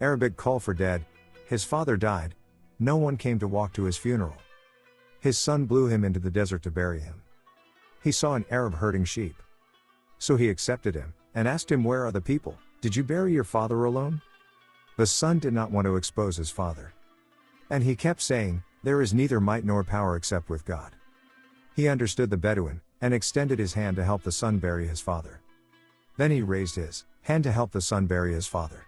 Arabic call for dead. His father died. No one came to walk to his funeral. His son blew him into the desert to bury him. He saw an Arab herding sheep. So he accepted him, and asked him, "Where are the people? Did you bury your father alone?" The son did not want to expose his father. And he kept saying, "There is neither might nor power except with God." He understood the Bedouin, and extended his hand to help the son bury his father. Then he raised his hand to help the son bury his father.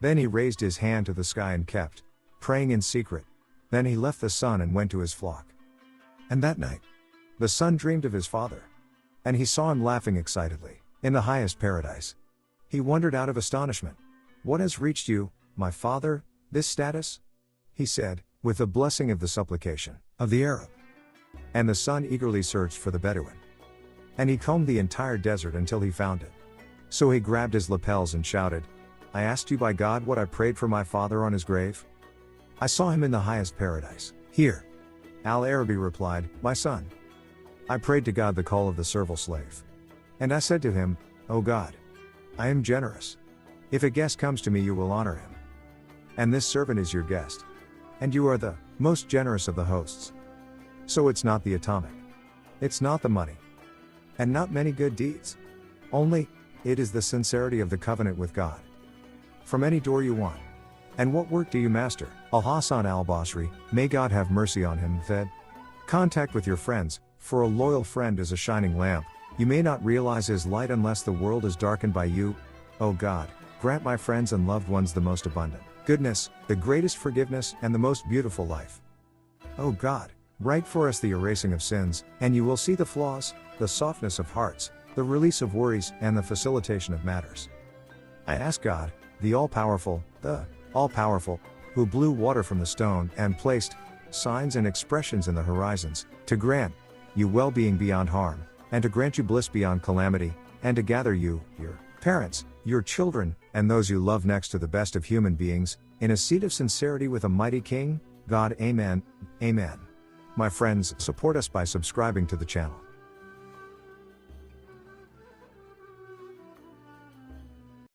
Then he raised his hand to the sky and kept praying in secret. Then he left the son and went to his flock. And that night, the son dreamed of his father. And he saw him laughing excitedly, in the highest paradise. He wondered out of astonishment, "What has reached you, my father, this status?" He said, "With the blessing of the supplication of the Arab." And the son eagerly searched for the Bedouin. And he combed the entire desert until he found it. So he grabbed his lapels and shouted, "I asked you by God what I prayed for my father on his grave? I saw him in the highest paradise, here." Al-Arabi replied, "My son, I prayed to God the call of the servile slave. And I said to him, 'O God, I am generous. If a guest comes to me, you will honor him. And this servant is your guest. And you are the most generous of the hosts.' So it's not the atomic. It's not the money. And not many good deeds. Only, it is the sincerity of the covenant with God. From any door you want. And what work do you master?" Al-Hasan al-Basri, may God have mercy on him, said, "Contact with your friends, for a loyal friend is a shining lamp. You may not realize his light unless the world is darkened by you. O God, grant my friends and loved ones the most abundant goodness, the greatest forgiveness, and the most beautiful life. O God, write for us the erasing of sins, and you will see the flaws, the softness of hearts, the release of worries, and the facilitation of matters. I ask God, the all-powerful, who blew water from the stone and placed signs and expressions in the horizons, to grant you well-being beyond harm, and to grant you bliss beyond calamity, and to gather you, your parents, your children, and those you love next to the best of human beings, in a seat of sincerity with a mighty King, God. Amen. Amen. My friends, support us by subscribing to the channel.